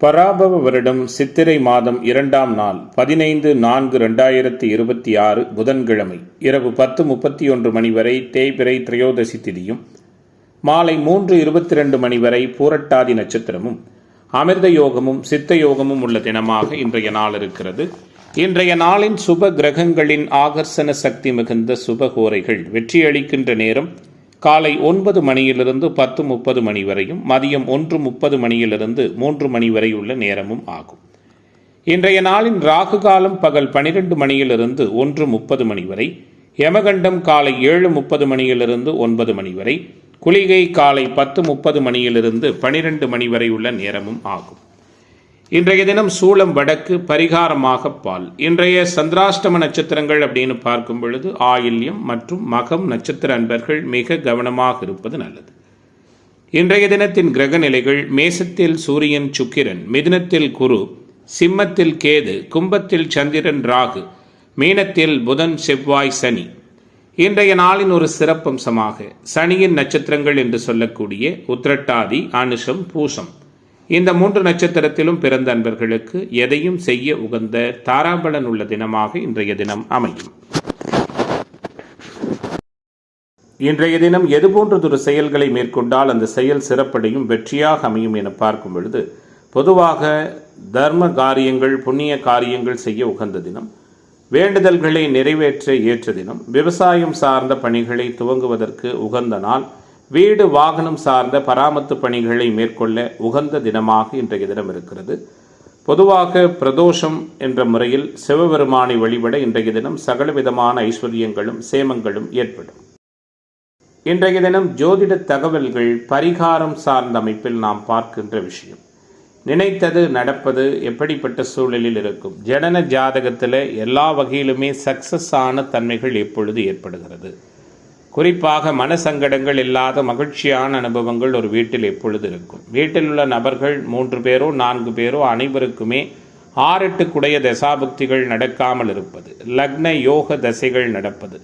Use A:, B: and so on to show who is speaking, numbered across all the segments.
A: பராபவ வருடம் சித்திரை மாதம் 2ஆம் நாள் 15/4/2026 புதன்கிழமை இரவு 10:31 மணி வரை தேய்பிறை திரையோதசி திதியும் மாலை 3:22 மணி வரை பூரட்டாதி நட்சத்திரமும் அமிர்த யோகமும் சித்த யோகமும் உள்ள தினமாக இன்றைய நாள் இருக்கிறது. இன்றைய நாளின் சுப கிரகங்களின் ஆகர்ஷண சக்தி மிகுந்த சுபகோரைகள் வெற்றியளிக்கின்ற நேரம் காலை 9 மணியிலிருந்து 10:30 மணி வரையும் மதியம் 1:30 மணியிலிருந்து 3 மணி வரை உள்ள நேரமும் ஆகும். இன்றைய நாளின் ராகு காலம் பகல் 12 மணியிலிருந்து 1:30 மணி வரை, யமகண்டம் காலை 7:30 மணியிலிருந்து 9 மணி வரை, குளிகை காலை 10:30 மணியிலிருந்து 12 மணி வரை உள்ள நேரமும் ஆகும். இன்றைய தினம் சூளம் வடக்கு, பரிகாரமாக பால். இன்றைய சந்திராஷ்டம நட்சத்திரங்கள் அப்படின்னு பார்க்கும் பொழுது ஆயில்யம் மற்றும் மகம் நட்சத்திர அன்பர்கள் மிக கவனமாக இருப்பது நல்லது. இன்றைய தினத்தின் கிரக நிலைகள்: மேசத்தில் சூரியன் சுக்கிரன், மிதுனத்தில் குரு, சிம்மத்தில் கேது, கும்பத்தில் சந்திரன் ராகு, மீனத்தில் புதன் செவ்வாய் சனி. இன்றைய நாளின் ஒரு சிறப்பம்சமாக சனியின் நட்சத்திரங்கள் என்று சொல்லக்கூடிய உத்திரட்டாதி, அனுஷம், பூசம் இந்த 3 நட்சத்திரத்திலும் பிறந்த அன்பர்களுக்கு எதையும் செய்ய உகந்த தாராபலன் உள்ள தினமாக இன்றைய தினம் அமையும். இன்றைய தினம் எதுபோன்றதொரு செயல்களை மேற்கொண்டால் அந்த செயல் சிறப்படையும் வெற்றியாக அமையும் என பார்க்கும் பொழுது, பொதுவாக தர்ம காரியங்கள், புண்ணிய காரியங்கள் செய்ய உகந்த தினம், வேண்டுதல்களை நிறைவேற்ற ஏற்ற தினம், விவசாயம் சார்ந்த பணிகளை துவங்குவதற்கு உகந்த நாள், வீடு வாகனம் சார்ந்த பராமத்து பணிகளை மேற்கொள்ள உகந்த தினமாக இன்றைய தினம் இருக்கிறது. பொதுவாக பிரதோஷம் என்ற முறையில் சிவபெருமானை வழிபட இன்றைய தினம் சகலவிதமான ஐஸ்வர்யங்களும் சேமங்களும் ஏற்படும். இன்றைய தினம் ஜோதிட தகவல்கள் பரிகாரம் சார்ந்த அமைப்பில் நாம் பார்க்கின்ற விஷயம். நினைத்தது நடப்பது எப்படிப்பட்ட சூழலில் இருக்கும்? ஜனன ஜாதகத்தில் எல்லா வகையிலுமே சக்சஸ் ஆன தன்மைகள் எப்பொழுது ஏற்படுகிறது? குறிப்பாக மனசங்கடங்கள் இல்லாத மகிழ்ச்சியான அனுபவங்கள் ஒரு வீட்டில் எப்பொழுது இருக்கும்? வீட்டில் உள்ள நபர்கள் 3 பேரோ 4 பேரோ அனைவருக்குமே 6-8 குடைய தசாபுக்திகள் நடக்காமல் இருப்பது, லக்ன யோக தசைகள் நடப்பது,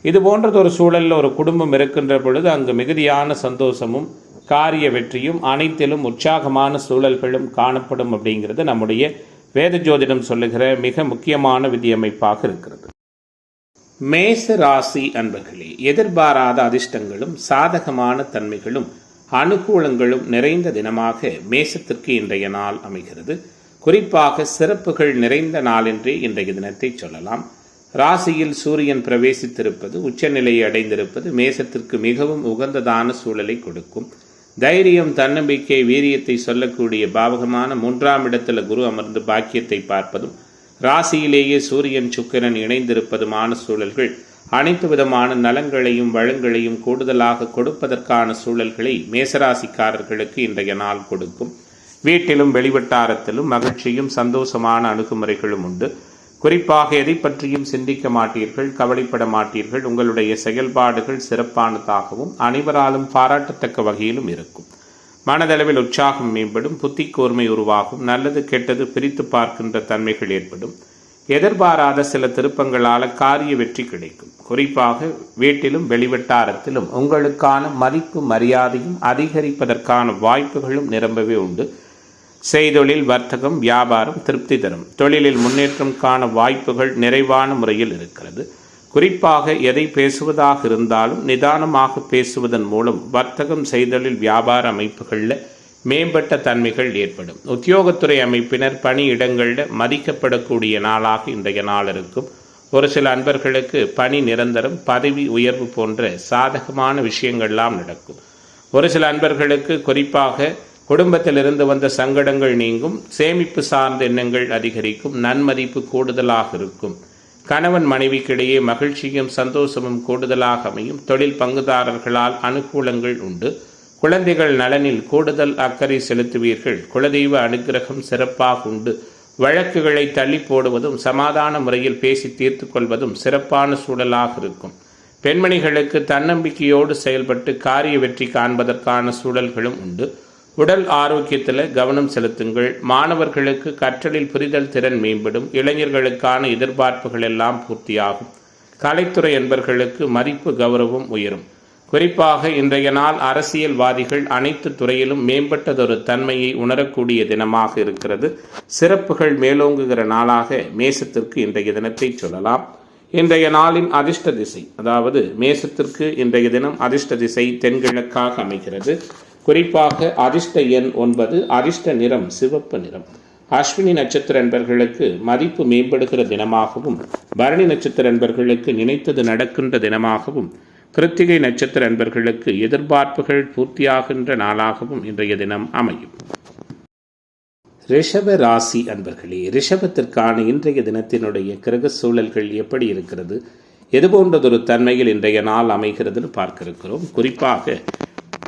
A: இது போன்றது ஒரு சூழலில் ஒரு குடும்பம் இருக்கின்ற பொழுது அங்கு மிகுதியான சந்தோஷமும் காரிய வெற்றியும் அனைத்திலும் உற்சாகமான சூழல்களும் காணப்படும் அப்படிங்கிறது நம்முடைய வேத ஜோதிடம் சொல்லுகிற மிக முக்கியமான விதியமைப்பாக இருக்கிறது. மேச ராசி அன்பர்களே, எதிர்பாராத அதிர்ஷ்டங்களும் சாதகமான தன்மைகளும் அனுகூலங்களும் நிறைந்த தினமாக மேசத்திற்கு இன்றைய நாள் அமைகிறது. குறிப்பாக சிறப்புகள் நிறைந்த நாளென்றே இன்றைய தினத்தை சொல்லலாம். ராசியில் சூரியன் பிரவேசித்திருப்பது, உச்சநிலையை அடைந்திருப்பது மேசத்திற்கு மிகவும் உகந்ததான சூழலை கொடுக்கும். தைரியம், தன்னம்பிக்கை, வீரியத்தை சொல்லக்கூடிய பாவகமான 3ஆம் இடத்துல குரு அமர்ந்து பாக்கியத்தை பார்ப்பதும், ராசியிலேயே சூரியன் சுக்கிரன் இணைந்திருப்பதுமான சூழல்கள் அனைத்து விதமான நலங்களையும் வளங்களையும் கூடுதலாக கொடுப்பதற்கான சூழல்களை மேசராசிக்காரர்களுக்கு இன்றைய நாள் கொடுக்கும். வீட்டிலும் வெளிவட்டாரத்திலும் மகிழ்ச்சியும் சந்தோஷமான அணுகுமுறைகளும் உண்டு. குறிப்பாக எதை பற்றியும் சிந்திக்க மாட்டீர்கள், கவலைப்பட மாட்டீர்கள். உங்களுடைய செயல்பாடுகள் சிறப்பானதாகவும் அனைவராலும் பாராட்டத்தக்க வகையிலும் இருக்கும். மனதளவில் உற்சாகம் மேம்படும், புத்தி கூர்மை உருவாகும், நல்லது கெட்டது பிரித்து பார்க்கின்ற தன்மைகள் ஏற்படும். எதிர்பாராத சில திருப்பங்களால் காரிய வெற்றி கிடைக்கும். குறிப்பாக வீட்டிலும் வெளிவட்டாரத்திலும் உங்களுக்கான மதிப்பு மரியாதையும் அதிகரிப்பதற்கான வாய்ப்புகளும் நிரம்பவே உண்டு. செய்தொழில், வர்த்தகம், வியாபாரம் திருப்தி தரும். தொழிலில் முன்னேற்றம் காண வாய்ப்புகள் நிறைவான முறையில் இருக்கிறது. குறிப்பாக எதை பேசுவதாக இருந்தாலும் நிதானமாக பேசுவதன் மூலம் வர்த்தகம், செய்தொழில், வியாபார அமைப்புகளில் மேம்பட்ட தன்மைகள் ஏற்படும். உத்தியோகத்துறை அமைப்பினர் பணியிடங்களில் மதிக்கப்படக்கூடிய நாளாக இன்றைய நாள் இருக்கும். ஒரு சில அன்பர்களுக்கு பணி நிரந்தரம், பதவி உயர்வு போன்ற சாதகமான விஷயங்கள்லாம் நடக்கும். ஒரு சில அன்பர்களுக்கு குறிப்பாக குடும்பத்திலிருந்து வந்த சங்கடங்கள் நீங்கும், சேமிப்பு சார்ந்த எண்ணங்கள் அதிகரிக்கும், நன்மதிப்பு கூடுதலாக இருக்கும். கணவன் மனைவிக்கிடையே மகிழ்ச்சியும் சந்தோஷமும் கூடுதலாக அமையும். தொழில் பங்குதாரர்களால் அனுகூலங்கள் உண்டு. குழந்தைகள் நலனில் கூடுதல் அக்கறை செலுத்துவீர்கள். குலதெய்வ அனுகிரகம் சிறப்பாக உண்டு. வழக்குகளை தள்ளி போடுவதும் சமாதான முறையில் பேசி தீர்த்து கொள்வதும் சிறப்பான சூழலாக இருக்கும். பெண்மணிகளுக்கு தன்னம்பிக்கையோடு செயல்பட்டு காரிய வெற்றி காண்பதற்கான சூழல்களும் உண்டு. உடல் ஆரோக்கியத்தில் கவனம் செலுத்துங்கள். மாணவர்களுக்கு கற்றலில் புரிதல் திறன் மேம்படும். இளைஞர்களுக்கான எதிர்பார்ப்புகள் எல்லாம் பூர்த்தியாகும். கலைத்துறை என்பர்களுக்கு மதிப்பு கௌரவம் உயரும். குறிப்பாக இன்றைய நாள் அரசியல்வாதிகள் அனைத்து துறையிலும் மேம்பட்டதொரு தன்மையை உணரக்கூடிய தினமாக இருக்கிறது. சிறப்புகள் மேலோங்குகிற நாளாக மேசத்திற்கு இன்றைய தினத்தை சொல்லலாம். இன்றைய நாளின் அதிர்ஷ்ட திசை, அதாவது மேசத்திற்கு இன்றைய தினம் அதிர்ஷ்ட திசை தென்கிழக்காக அமைகிறது. குறிப்பாக அதிர்ஷ்ட எண் 9, அதிர்ஷ்ட நிறம் சிவப்பு நிறம். அஸ்வினி நட்சத்திர அன்பர்களுக்கு மதிப்பு மேம்படுகிற தினமாகவும், பரணி நட்சத்திர அன்பர்களுக்கு நினைத்தது நடக்கின்ற தினமாகவும், கிருத்திகை நட்சத்திர அன்பர்களுக்கு எதிர்பார்ப்புகள் பூர்த்தியாகின்ற நாளாகவும் இன்றைய தினம் அமையும். ரிஷப ராசி அன்பர்களே, ரிஷபத்திற்கான இன்றைய தினத்தினுடைய கிரக சூழல்கள் எப்படி இருக்கிறது, எது போன்றதொரு தன்மையில் இன்றைய நாள் அமைகிறதுன்னு பார்க்க இருக்கிறோம். குறிப்பாக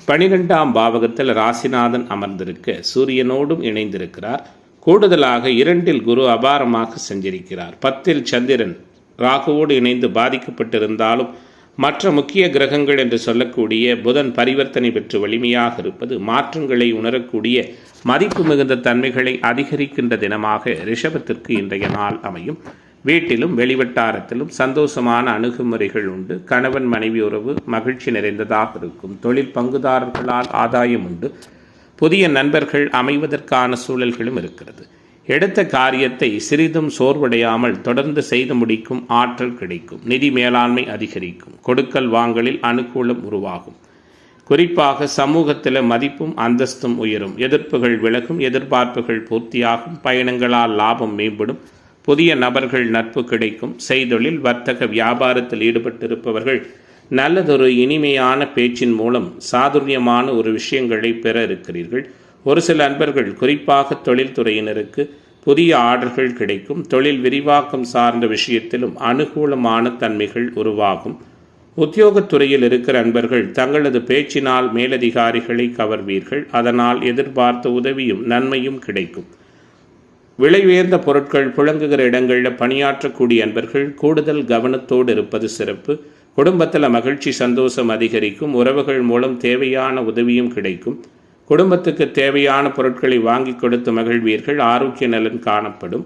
A: 12ஆம் பாவகத்தில் ராசிநாதன் அமர்ந்திருக்க சூரியனோடும் இணைந்திருக்கிறார். கூடுதலாக 2இல் குரு அபாரமாக சஞ்சரிக்கிறார். 10இல் சந்திரன் ராகுவோடு இணைந்து பாதிக்கப்பட்டிருந்தாலும் மற்ற முக்கிய கிரகங்கள் என்று சொல்லக்கூடிய புதன் பரிவர்த்தனை பெற்று வலிமையாக இருப்பது மாற்றங்களை உணரக்கூடிய மதிப்பு மிகுந்த தன்மைகளை அதிகரிக்கின்ற தினமாக ரிஷபத்திற்கு இன்றைய நாள் அமையும். வீட்டிலும் வெளிவட்டாரத்திலும் சந்தோஷமான அணுகுமுறைகள் உண்டு. கணவன் மனைவி உறவு மகிழ்ச்சி நிறைந்ததாக இருக்கும். தொழில் பங்குதாரர்களால் ஆதாயம் உண்டு. புதிய நண்பர்கள் அமைவதற்கான சூழல்களும் இருக்கிறது. எடுத்த காரியத்தை சிறிதும் சோர்வடையாமல் தொடர்ந்து செய்து முடிக்கும் ஆற்றல் கிடைக்கும். நிதி மேலாண்மை அதிகரிக்கும். கொடுக்கல் வாங்கலில் அனுகூலம் உருவாகும். குறிப்பாக சமூகத்தில் மதிப்பும் அந்தஸ்தும் உயரும். எதிர்ப்புகள் விலகும். எதிர்பார்ப்புகள் பூர்த்தியாகும். பயணங்களால் லாபம் மேம்படும். புதிய நபர்கள் நட்பு கிடைக்கும். செய்தொழில் வர்த்தக வியாபாரத்தில் ஈடுபட்டிருப்பவர்கள் நல்லதொரு இனிமையான பேச்சின் மூலம் சாதுரியமான ஒரு விஷயங்களை பெற இருக்கிறீர்கள். ஒரு சில அன்பர்கள் குறிப்பாக தொழில்துறையினருக்கு புதிய ஆர்டர்கள் கிடைக்கும். தொழில் விரிவாக்கம் சார்ந்த விஷயத்திலும் அனுகூலமான தன்மைகள் உருவாகும். உத்தியோகத்துறையில் இருக்கிற அன்பர்கள் தங்களது பேச்சினால் மேலதிகாரிகளை கவர்வீர்கள். அதனால் எதிர்பார்த்த உதவியும் நன்மையும் கிடைக்கும். விலை உயர்ந்த பொருட்கள் புழங்குகிற இடங்களில் பணியாற்றக்கூடிய அன்பர்கள் கூடுதல் கவனத்தோடு இருப்பது சிறப்பு. குடும்பத்தில் மகிழ்ச்சி சந்தோஷம் அதிகரிக்கும். உறவுகள் மூலம் தேவையான உதவியும் கிடைக்கும். குடும்பத்துக்கு தேவையான பொருட்களை வாங்கி கொடுத்து மகிழ்வீர்கள். ஆரோக்கிய நலன் காணப்படும்.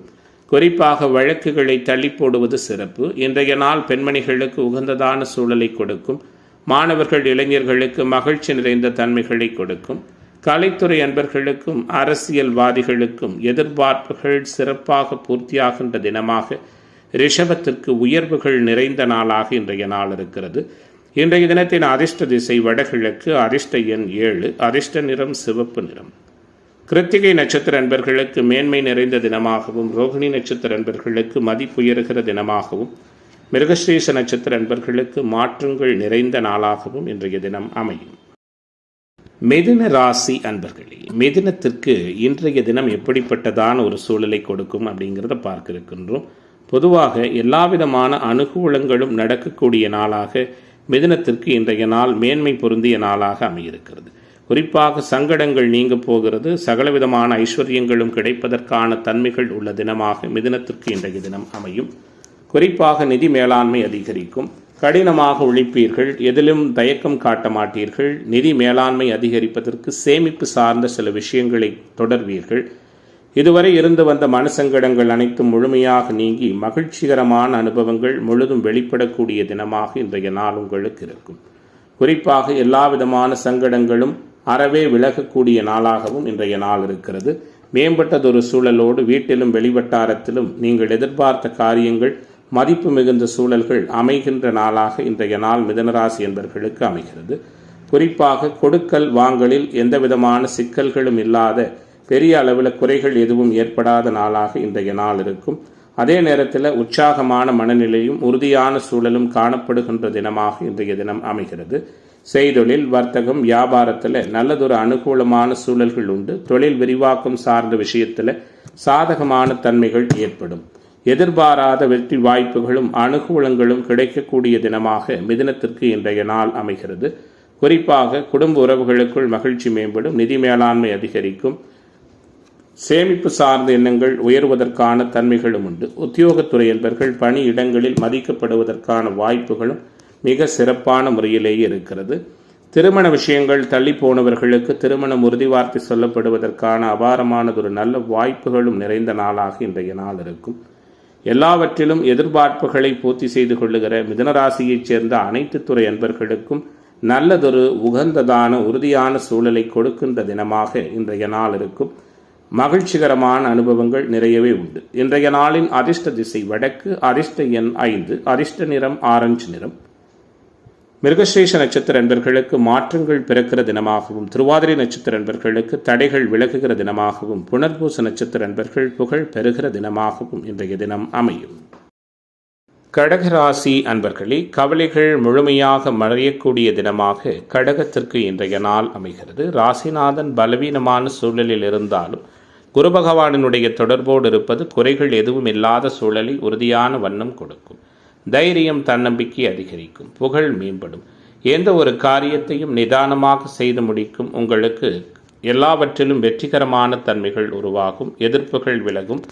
A: குறிப்பாக வழக்குகளை தள்ளி போடுவது சிறப்பு. இன்றைய நாள் பெண்மணிகளுக்கு உகந்ததான சூழலை கொடுக்கும். மாணவர்கள் இளைஞர்களுக்கு மகிழ்ச்சி நிறைந்த தன்மைகளை கொடுக்கும். கலைத்துறை அன்பர்களுக்கும் அரசியல்வாதிகளுக்கும் எதிர்பார்ப்புகள் சிறப்பாக பூர்த்தியாகின்ற தினமாக ரிஷபத்திற்கு உயர்வுகள் நிறைந்த நாளாக இன்றைய நாள் இருக்கிறது. இன்றைய தினத்தின் அதிர்ஷ்ட திசை வடகிழக்கு. அதிர்ஷ்ட எண் 7, அதிர்ஷ்ட நிறம் சிவப்பு நிறம். கிருத்திகை நட்சத்திர அன்பர்களுக்கு மேன்மை நிறைந்த தினமாகவும், ரோகிணி நட்சத்திர அன்பர்களுக்கு மதிப்புயர்கிற தினமாகவும், மிருகஸ்ரீச நட்சத்திர அன்பர்களுக்கு மாற்றங்கள் நிறைந்த நாளாகவும் இன்றைய தினம் அமையும். மிதுன ராசி அன்பர்களே, மிதுனத்திற்கு இன்றைய தினம் எப்படிப்பட்டதான ஒரு சூழலை கொடுக்கும் அப்படிங்கிறத பார்க்க இருக்கின்றோம். பொதுவாக எல்லாவிதமான அனுகூலங்களும் நடக்கக்கூடிய நாளாக மிதுனத்திற்கு இன்றைய நாள் மேன்மை பொருந்திய நாளாக அமையிருக்கிறது. குறிப்பாக சங்கடங்கள் நீங்க போகிறது. சகலவிதமான ஐஸ்வர்யங்களும் கிடைப்பதற்கான தன்மைகள் உள்ள தினமாக மிதுனத்திற்கு இன்றைய தினம் அமையும். குறிப்பாக நிதி மேலாண்மை அதிகரிக்கும். கடினமாக உழைப்பீர்கள். எதிலும் தயக்கம் காட்ட மாட்டீர்கள். நிதி மேலாண்மை அதிகரிப்பதற்கு சேமிப்பு சார்ந்த சில விஷயங்களை தொடர்வீர்கள். இதுவரை இருந்து வந்த மனசங்கடங்கள் அனைத்தும் முழுமையாக நீங்கி மகிழ்ச்சிகரமான அனுபவங்கள் முழுதும் வெளிப்படக்கூடிய தினமாக இன்றைய நாள் உங்களுக்கு இருக்கும். குறிப்பாக எல்லா விதமான சங்கடங்களும் அறவே விலகக்கூடிய நாளாகவும் இன்றைய நாள் இருக்கிறது. மேம்பட்டதொரு சூழலோடு வீட்டிலும் வெளிவட்டாரத்திலும் நீங்கள் எதிர்பார்த்த காரியங்கள் மதிப்பு மிகுந்த சூழல்கள் அமைகின்ற நாளாக இன்றைய நாள் மிதுனராசி என்பவர்களுக்கு அமைகிறது. குறிப்பாக கொடுக்கல் வாங்கலில் எந்த விதமான சிக்கல்களும் இல்லாத பெரிய அளவில் குறைகள் எதுவும் ஏற்படாத நாளாக இன்றைய நாள் இருக்கும். அதே நேரத்தில் உற்சாகமான மனநிலையும் உறுதியான சூழலும் காணப்படுகின்ற தினமாக இன்றைய தினம் அமைகிறது. செய்தொழில் வர்த்தகம் வியாபாரத்தில் நல்லதொரு அனுகூலமான சூழல்கள் உண்டு. தொழில் விரிவாக்கம் சார்ந்த விஷயத்தில் சாதகமான தன்மைகள் ஏற்படும். எதிர்பாராத வெற்றி வாய்ப்புகளும் அனுகூலங்களும் கிடைக்கக்கூடிய தினமாக மிதுனத்திற்கு இன்றைய நாள் அமைகிறது. குறிப்பாக குடும்ப உறவுகளுக்குள் மகிழ்ச்சி மேம்படும். நிதி மேலாண்மை அதிகரிக்கும். சேமிப்பு சார்ந்த எண்ணங்கள் உயர்வதற்கான தன்மைகளும் உண்டு. உத்தியோகத்துறை என்பவர்கள் பணி இடங்களில் மதிக்கப்படுவதற்கான வாய்ப்புகளும் மிக சிறப்பான முறையிலேயே இருக்கிறது. திருமண விஷயங்கள் தள்ளி போனவர்களுக்கு திருமணம் உறுதிவார்த்தை சொல்லப்படுவதற்கான அபாரமானதொரு நல்ல வாய்ப்புகளும் நிறைந்த நாளாக இன்றைய நாள் இருக்கும். எல்லாவற்றிலும் எதிர்பார்ப்புகளை பூர்த்தி செய்து கொள்ளுகிற மிதுனராசியைச் சேர்ந்த அனைத்து துறை அன்பர்களுக்கும் நல்லதொரு உகந்ததான உறுதியான சூழலை கொடுக்கின்ற தினமாக இன்றைய நாள் இருக்கும். மகிழ்ச்சிகரமான அனுபவங்கள் நிறையவே உண்டு. இன்றைய நாளின் அதிர்ஷ்ட திசை வடக்கு, அதிர்ஷ்ட எண் 5, அதிர்ஷ்ட நிறம் ஆரஞ்சு நிறம். மிருகஸ்ரீஷ நட்சத்திர அன்பர்களுக்கு மாற்றங்கள் பிறக்கிற தினமாகவும், திருவாதிரை நட்சத்திர அன்பர்களுக்கு தடைகள் விலகுகிற தினமாகவும், புனர்பூச நட்சத்திர அன்பர்கள் புகழ் பெறுகிற தினமாகவும் இன்றைய தினம் அமையும். கடகராசி அன்பர்களே, கவலைகள் முழுமையாக மறையக்கூடிய தினமாக கடகத்திற்கு இன்றைய நாள் அமைகிறது. ராசிநாதன் பலவீனமான சூழலில் இருந்தாலும் குரு பகவானினுடைய தொடர்போடு இருப்பது குறைகள் எதுவும் இல்லாத சூழலை உறுதியான வண்ணம் கொடுக்கும். தைரியம், தன்னம்பிக்கை அதிகரிக்கும். புகழ் மேம்படும். எந்த ஒரு காரியத்தையும் நிதானமாக செய்து முடிக்கும் உங்களுக்கு எல்லாவற்றிலும் வெற்றிகரமான தன்மைகள் உருவாகும். எதிர்ப்புகள் விலகும்.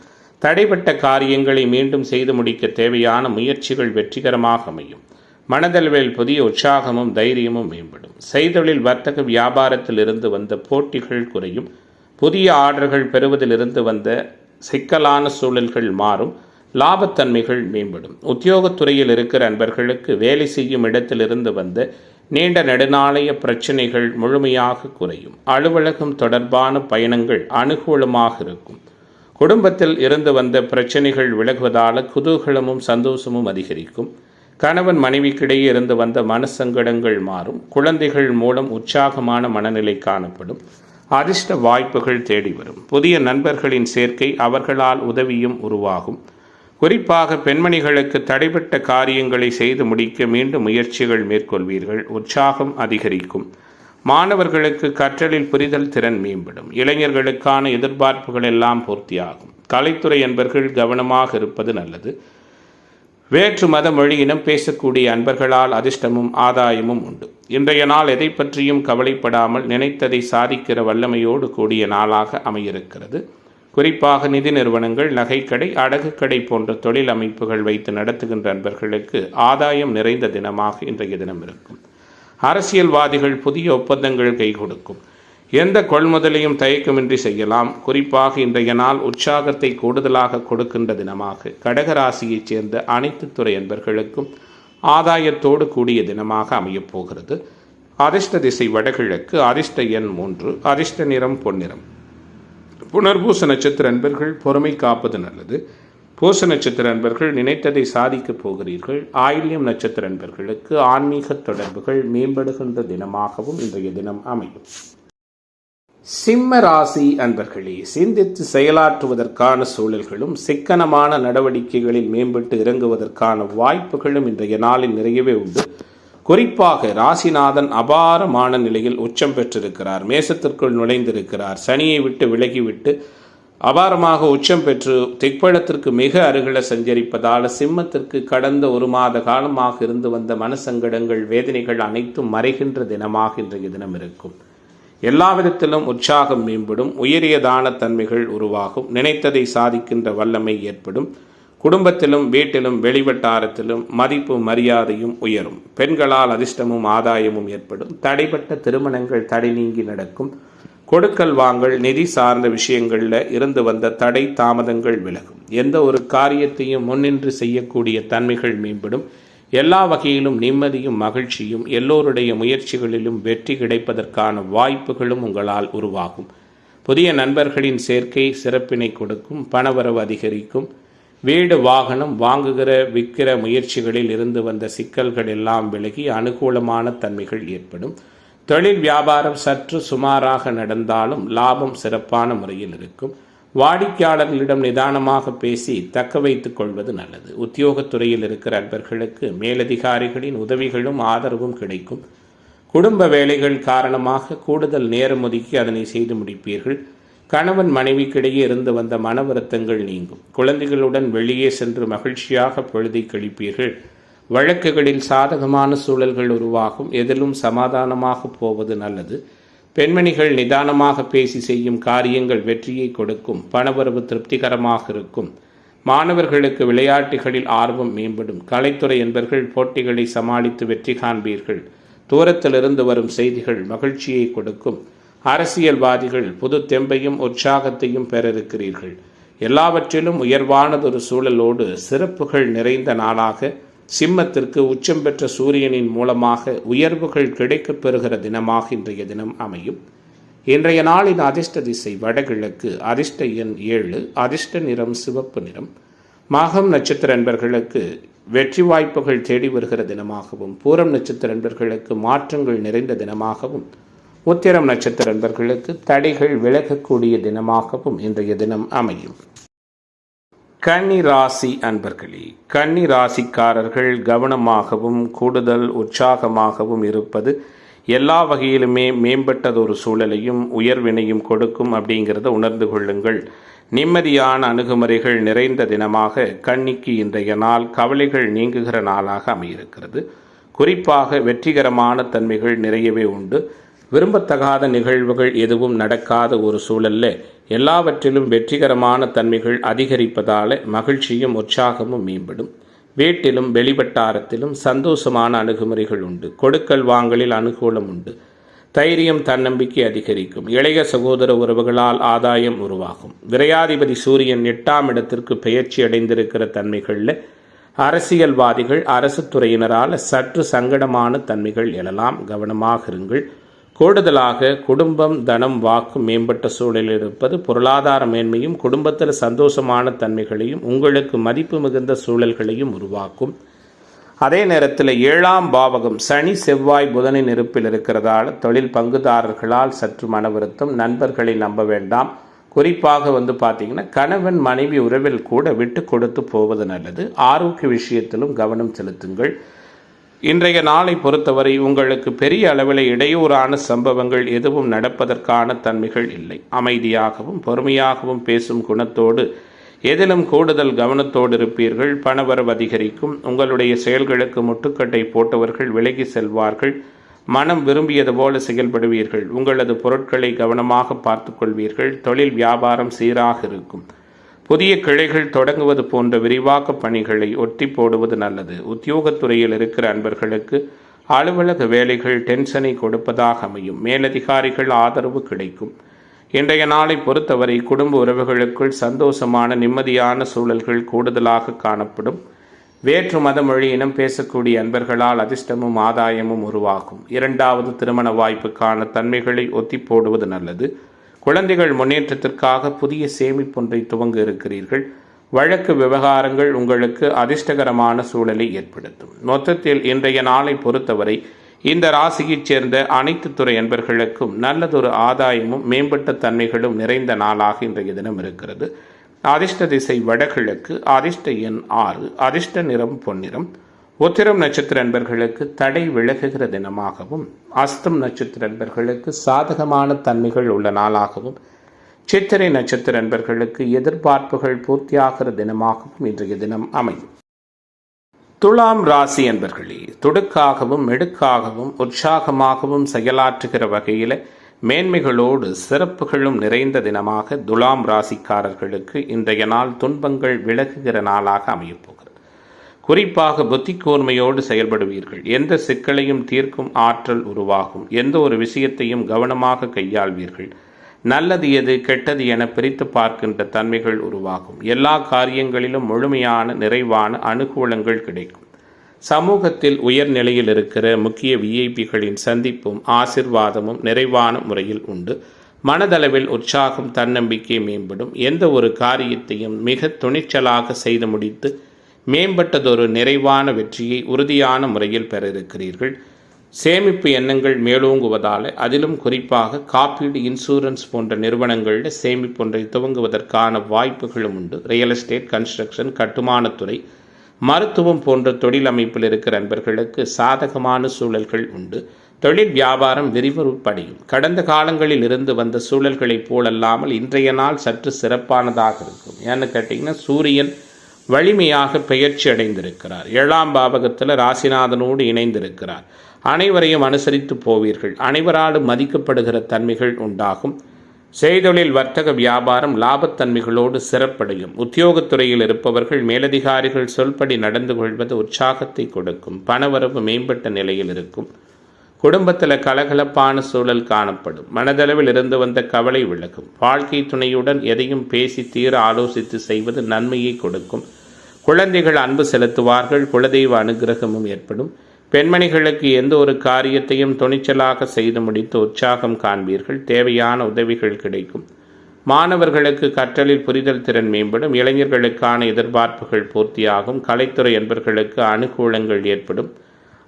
A: தடைப்பட்ட காரியங்களை மீண்டும் செய்து முடிக்க தேவையான முயற்சிகள் வெற்றிகரமாக அமையும். மனதளவில் புதிய உற்சாகமும் தைரியமும் மேம்படும். செய்தொழில், வர்த்தக, வியாபாரத்தில் இருந்து வந்த போட்டிகள் குறையும். புதிய ஆர்டர்கள் பெறுவதிலிருந்து வந்த சிக்கலான சூழல்கள் மாறும். லாபத்தன்மைகள் மேம்படும். உத்தியோகத்துறையில் இருக்கிற அன்பர்களுக்கு வேலை செய்யும் இடத்திலிருந்து வந்த நீண்ட நெடுநாளைய பிரச்சனைகள் முழுமையாக குறையும். அலுவலகம் தொடர்பான பயணங்கள் அனுகூலமாக இருக்கும். குடும்பத்தில் இருந்து வந்த பிரச்சனைகள் விலகுவதால் குதூகலமும் சந்தோஷமும் அதிகரிக்கும். கணவன் மனைவிக்கிடையே இருந்து வந்த மனசங்கடங்கள் மாறும். குழந்தைகள் மூலம் உற்சாகமான மனநிலை காணப்படும். அதிர்ஷ்ட வாய்ப்புகள் தேடி வரும். புதிய நண்பர்களின் சேர்க்கை, அவர்களால் உதவியும் உருவாகும். குறிப்பாக பெண்மணிகளுக்கு தடைப்பட்ட காரியங்களை செய்து முடிக்க மீண்டும் முயற்சிகள் மேற்கொள்வீர்கள். உற்சாகம் அதிகரிக்கும். மாணவர்களுக்கு கற்றலில் புரிதல் திறன் மேம்படும். இளைஞர்களுக்கான எதிர்பார்ப்புகள் எல்லாம் பூர்த்தியாகும். கலைத்துறை அன்பர்கள் கவனமாக இருப்பது நல்லது. வேற்று மத மொழி இனம் பேசக்கூடிய அன்பர்களால் அதிர்ஷ்டமும் ஆதாயமும் உண்டு. இன்றைய நாள் எதை பற்றியும் கவலைப்படாமல் நினைத்ததை சாதிக்கிற வல்லமையோடு கூடிய நாளாக அமையிருக்கிறது. குறிப்பாக நிதி நிறுவனங்கள், நகைக்கடை, அடகுக்கடை போன்ற தொழில் அமைப்புகள் வைத்து நடத்துகின்ற அன்பர்களுக்கு ஆதாயம் நிறைந்த தினமாக இன்றைய தினம் இருக்கும். அரசியல்வாதிகள் புதிய ஒப்பந்தங்கள் கை கொடுக்கும். எந்த கொள்முதலையும் தயக்கமின்றி செய்யலாம். குறிப்பாக இன்றைய நாள் உற்சாகத்தை கூடுதலாக கொடுக்கின்ற தினமாக கடகராசியைச் சேர்ந்த அனைத்து துறை அன்பர்களுக்கும் ஆதாயத்தோடு கூடிய தினமாக அமையப்போகிறது. அதிர்ஷ்ட திசை வடகிழக்கு, அதிர்ஷ்ட எண் 3, அதிர்ஷ்ட நிறம் பொன்னிறம். புனர்பூச நட்சத்திர அன்பர்கள் பொறுமை காப்பது நல்லது. பூச நட்சத்திர அன்பர்கள் நினைத்ததை சாதிக்கப் போகிறீர்கள். ஆயில்யம் நட்சத்திர அன்பர்களுக்கு ஆன்மீக தொடர்புகள் மேம்படுகின்ற தினமாகவும் இன்றைய தினம் அமையும். சிம்ம ராசி அன்பர்களே, சிந்தித்து செயலாற்றுவதற்கான சூழல்களும் சிக்கனமான நடவடிக்கைகளில் மேம்பட்டு இறங்குவதற்கான வாய்ப்புகளும் இன்றைய நாளில் நிறையவே உண்டு. குறிப்பாக ராசிநாதன் அபாரமான நிலையில் உச்சம் பெற்றிருக்கிறார். மேசத்திற்குள் நுழைந்திருக்கிறார். சனியை விட்டு விலகிவிட்டு அபாரமாக உச்சம் பெற்று திக்பலத்திற்கு மிக அருகில சஞ்சரிப்பதால் சிம்மத்திற்கு கடந்த ஒரு மாத காலமாக இருந்து வந்த மனசங்கடங்கள், வேதனைகள் அனைத்தும் மறைகின்ற தினமாக இன்றைய தினம் இருக்கும். எல்லா விதத்திலும் உற்சாகம் மேம்படும். உயரியதான தன்மைகள் உருவாகும். நினைத்ததை சாதிக்கின்ற வல்லமை ஏற்படும். குடும்பத்திலும் வீட்டிலும் வெளிவட்டாரத்திலும் மதிப்பு மரியாதையும் உயரும். பெண்களால் அதிர்ஷ்டமும் ஆதாயமும் ஏற்படும். தடைப்பட்ட திருமணங்கள் தடை நீங்கி நடக்கும். கொடுக்கல் வாங்கல், நிதி சார்ந்த விஷயங்களில் இருந்து வந்த தடை தாமதங்கள் விலகும். எந்த ஒரு காரியத்தையும் முன்னின்று செய்யக்கூடிய தன்மைகள் மேம்படும். எல்லா வகையிலும் நிம்மதியும் மகிழ்ச்சியும், எல்லோருடைய முயற்சிகளிலும் வெற்றி கிடைப்பதற்கான வாய்ப்புகளும் உங்களால் உருவாகும். புதிய நண்பர்களின் சேர்க்கை சிறப்பினை கொடுக்கும். பணவரவு அதிகரிக்கும். வீடு வாகனம் வாங்குகிற விற்கிற முயற்சிகளில் இருந்து வந்த சிக்கல்கள் எல்லாம் விலகி அனுகூலமான தன்மைகள் ஏற்படும். தொழில் வியாபாரம் சற்று சுமாராக நடந்தாலும் லாபம் சிறப்பான முறையில் இருக்கும். வாடிக்கையாளர்களிடம் நிதானமாக பேசி தக்க வைத்துக் கொள்வது நல்லது. உத்தியோகத்துறையில் இருக்கிற அன்பர்களுக்கு மேலதிகாரிகளின் உதவிகளும் ஆதரவும் கிடைக்கும். குடும்ப வேலைகள் காரணமாக கூடுதல் நேரம் ஒதுக்கி அதனை செய்து முடிப்பீர்கள். கணவன் மனைவிக்கிடையே இருந்து வந்த மன வருத்தங்கள் நீங்கும். குழந்தைகளுடன் வெளியே சென்று மகிழ்ச்சியாக பொழுதை கழிப்பீர்கள். வழக்குகளில் சாதகமான சூழல்கள் உருவாகும். எதிலும் சமாதானமாக போவது நல்லது. பெண்மணிகள் நிதானமாக பேசி செய்யும் காரியங்கள் வெற்றியை கொடுக்கும். பணவரவு திருப்திகரமாக இருக்கும். மாணவர்களுக்கு விளையாட்டுகளில் ஆர்வம் மேம்படும். கலைத்துறை என்பர்கள் போட்டிகளை சமாளித்து வெற்றி காண்பீர்கள். தூரத்திலிருந்து வரும் செய்திகள் மகிழ்ச்சியை கொடுக்கும். அரசியல்வாதிகள் புது தெம்பையும் உற்சாகத்தையும் பெற இருக்கிறீர்கள். எல்லாவற்றிலும் உயர்வானதொரு சூழலோடு சிறப்புகள் நிறைந்த நாளாக சிம்மத்திற்கு உச்சம் பெற்ற சூரியனின் மூலமாக உயர்வுகள் கிடைக்கப் பெறுகிற தினமாக இன்றைய தினம் அமையும். இன்றைய நாளின் அதிர்ஷ்ட திசை வடகிழக்கு, அதிர்ஷ்ட எண் 7, அதிர்ஷ்ட நிறம் சிவப்பு நிறம். மகம் நட்சத்திர அன்பர்களுக்கு வெற்றி வாய்ப்புகள் தேடி வருகிற தினமாகவும், பூரம் நட்சத்திர அன்பர்களுக்கு மாற்றங்கள் நிறைந்த தினமாகவும், உத்திரம் நட்சத்திர அன்பர்களுக்கு தடைகள் விலகக்கூடிய தினமாகவும் இன்றைய தினம் அமையும். கன்னி ராசி அன்பர்களே, கன்னி ராசிக்காரர்கள் கவனமாகவும் கூடுதல் உற்சாகமாகவும் இருப்பது எல்லா வகையிலுமே மேம்பட்டதொரு சூழலையும் உயர்வினையும் கொடுக்கும் அப்படிங்கிறத உணர்ந்து கொள்ளுங்கள். நிம்மதியான அணுகுமுறைகள் நிறைந்த தினமாக கன்னிக்கு இன்றைய நாள் கவலைகள் நீங்குகிற நாளாக அமையிருக்கிறது. குறிப்பாக வெற்றிகரமான தன்மைகள் நிறையவே உண்டு. விரும்பத்தகாத நிகழ்வுகள் எதுவும் நடக்காத ஒரு சூழல்ல எல்லாவற்றிலும் வெற்றிகரமான தன்மைகள் அதிகரிப்பதால மகிழ்ச்சியும் உற்சாகமும் மேம்படும். வீட்டிலும் வெளிவட்டாரத்திலும் சந்தோஷமான அணுகுமுறைகள் உண்டு. கொடுக்கல் வாங்கலில் அனுகூலம் உண்டு. தைரியம் தன்னம்பிக்கை அதிகரிக்கும். இளைய சகோதர உறவுகளால் ஆதாயம் உருவாகும். விரையாதிபதி சூரியன் 8ஆம் இடத்திற்கு பெயர்ச்சி அடைந்திருக்கிற தன்மைகளில் அரசியல்வாதிகள் அரசு துறையினரால் சற்று சங்கடமான தன்மைகள் எழலாம். கவனமாக இருங்கள். கூடுதலாக குடும்பம், தனம், வாக்கு மேம்பட்ட சூழலில் இருப்பது பொருளாதார மேன்மையும் குடும்பத்தில் சந்தோஷமான தன்மைகளையும் உங்களுக்கு மதிப்பு மிகுந்த சூழல்களையும் உருவாக்கும். அதே நேரத்தில் 7ஆம் பாவகம் சனி செவ்வாய் புதனின் இருப்பில் இருக்கிறதால தொழில் பங்குதாரர்களால் சற்று மன வருத்தம். நண்பர்களை நம்ப வேண்டாம். குறிப்பாக பார்த்தீங்கன்னா கணவன் மனைவி உறவில் கூட விட்டு கொடுத்து போவது நல்லது. ஆரோக்கிய விஷயத்திலும் கவனம் செலுத்துங்கள். இன்றைய நாளை பொறுத்தவரை உங்களுக்கு பெரிய அளவில் இடையூறான சம்பவங்கள் எதுவும் நடப்பதற்கான தன்மைகள் இல்லை. அமைதியாகவும் பொறுமையாகவும் பேசும் குணத்தோடு எதிலும் கூடுதல் கவனத்தோடு இருப்பீர்கள். பணவரவு அதிகரிக்கும். உங்களுடைய செயல்களுக்கு முட்டுக்கட்டை போட்டவர்கள் விலகி செல்வார்கள். மனம் விரும்பியது போல செயல்படுவீர்கள். உங்களது பொருட்களை கவனமாக பார்த்து கொள்வீர்கள். தொழில் வியாபாரம் சீராக இருக்கும். புதிய கிளைகள் தொடங்குவது போன்ற விரிவாக்க பணிகளை ஒத்தி போடுவது நல்லது. உத்தியோகத்துறையில் இருக்கிற அன்பர்களுக்கு அலுவலக வேலைகள் டென்ஷனை கொடுப்பதாக அமையும். மேலதிகாரிகள் ஆதரவு கிடைக்கும். இன்றைய நாளை பொறுத்தவரை குடும்ப உறவுகளுக்குள் சந்தோஷமான நிம்மதியான சூழல்கள் கூடுதலாக காணப்படும். வேற்று மத மொழி இனம் பேசக்கூடிய அன்பர்களால் அதிர்ஷ்டமும் ஆதாயமும் உருவாகும். 2வது திருமண வாய்ப்புக்கான தன்மைகளை ஒத்தி போடுவது நல்லது. குழந்தைகள் முன்னேற்றத்திற்காக புதிய சேமிப்பொன்றை துவங்க இருக்கிறீர்கள். வழக்கு விவகாரங்கள் உங்களுக்கு அதிர்ஷ்டகரமான சூழலை ஏற்படுத்தும். மொத்தத்தில் இன்றைய நாளை பொறுத்தவரை இந்த ராசியைச் சேர்ந்த அனைத்து துறை அன்பர்களுக்கும் நல்லதொரு ஆதாயமும் மேம்பட்ட தன்மைகளும் நிறைந்த நாளாக இன்றைய தினம் இருக்கிறது. அதிர்ஷ்ட திசை வடகிழக்கு, அதிர்ஷ்ட எண் 6, அதிர்ஷ்ட நிறம் பொன்னிறம். உத்திரம் நட்சத்திர அன்பர்களுக்கு தடை விலகுகிற தினமாகவும், அஸ்தம் நட்சத்திர அன்பர்களுக்கு சாதகமான தன்மைகள் உள்ள நாளாகவும், சித்திரை நட்சத்திர அன்பர்களுக்கு எதிர்பார்ப்புகள் பூர்த்தியாகிற தினமாகவும் இன்றைய தினம் அமையும். துலாம் ராசி அன்பர்களே, துடுக்காகவும் மெடுக்காகவும் உற்சாகமாகவும் செயலாற்றுகிற வகையில் மேன்மைகளோடு சிறப்புகளும் நிறைந்த தினமாக துலாம் ராசிக்காரர்களுக்கு இன்றைய நாள் துன்பங்கள் விலகுகிற நாளாக அமையப்போகிறது. குறிப்பாக புத்தி கூர்மையோடு செயல்படுவீர்கள். எந்த சிக்கலையும் தீர்க்கும் ஆற்றல் உருவாகும். எந்த ஒரு விஷயத்தையும் கவனமாக கையாள்வீர்கள். நல்லது எது கெட்டது என பிரித்து பார்க்கின்ற தன்மைகள் உருவாகும். எல்லா காரியங்களிலும் முழுமையான நிறைவான அனுகூலங்கள் கிடைக்கும். சமூகத்தில் உயர்நிலையில் இருக்கிற முக்கிய விஐபிகளின் சந்திப்பும் ஆசிர்வாதமும் நிறைவான முறையில் உண்டு. மனதளவில் உற்சாகம் தன்னம்பிக்கை மேம்படும். எந்த ஒரு காரியத்தையும் மிக துணிச்சலாக செய்து முடித்து மேம்பட்டதொரு நிறைவான வெற்றியை உறுதியான முறையில் பெற இருக்கிறீர்கள். சேமிப்பு எண்ணங்கள் மேலோங்குவதால் அதிலும் குறிப்பாக காப்பீடு, இன்சூரன்ஸ் போன்ற நிறுவனங்களில் சேமிப்பொன்றை துவங்குவதற்கான வாய்ப்புகளும் உண்டு. ரியல் எஸ்டேட், கன்ஸ்ட்ரக்ஷன், கட்டுமானத்துறை, மருத்துவம் போன்ற தொழில் அமைப்பில் இருக்கிற நண்பர்களுக்கு சாதகமான சூழல்கள் உண்டு. தொழில் வியாபாரம் விரிவுபடையும். கடந்த காலங்களில் இருந்து வந்த சூழல்களைப் போலல்லாமல் இன்றைய நாள் சற்று சிறப்பானதாக இருக்கும். ஏன்னு கேட்டிங்கன்னா சூரியன் வலிமையாக பெயர்ச்சி அடைந்திருக்கிறார். 7ஆம் பாவகத்தில் ராசிநாதனோடு இணைந்திருக்கிறார். அனைவரையும் அனுசரித்து போவீர்கள். அனைவராலும் மதிக்கப்படுகிற தன்மைகள் உண்டாகும். செய்தொழில், வர்த்தக, வியாபாரம் லாபத்தன்மைகளோடு சிறப்படையும். உத்தியோகத்துறையில் இருப்பவர்கள் மேலதிகாரிகள் சொல்படி நடந்து கொள்வது உற்சாகத்தை கொடுக்கும். பணவரவு மேம்பட்ட நிலையில் இருக்கும். குடும்பத்தில் கலகலப்பான சூழல் காணப்படும். மனதளவில் இருந்து வந்த கவலை விலகும். வாழ்க்கை துணையுடன் எதையும் பேசி தீர ஆலோசித்து செய்வது நன்மையை கொடுக்கும். குழந்தைகள் அன்பு செலுத்துவார்கள். குலதெய்வ அனுகிரகமும் ஏற்படும். பெண்மணிகளுக்கு எந்த ஒரு காரியத்தையும் துணிச்சலாக செய்து முடித்து உற்சாகம் காண்பீர்கள். தேவையான உதவிகள் கிடைக்கும். மாணவர்களுக்கு கற்றலில் புரிதல் திறன் மேம்படும். இளைஞர்களுக்கான எதிர்பார்ப்புகள் பூர்த்தியாகும். கலைத்துறை என்பர்களுக்கு அனுகூலங்கள் ஏற்படும்.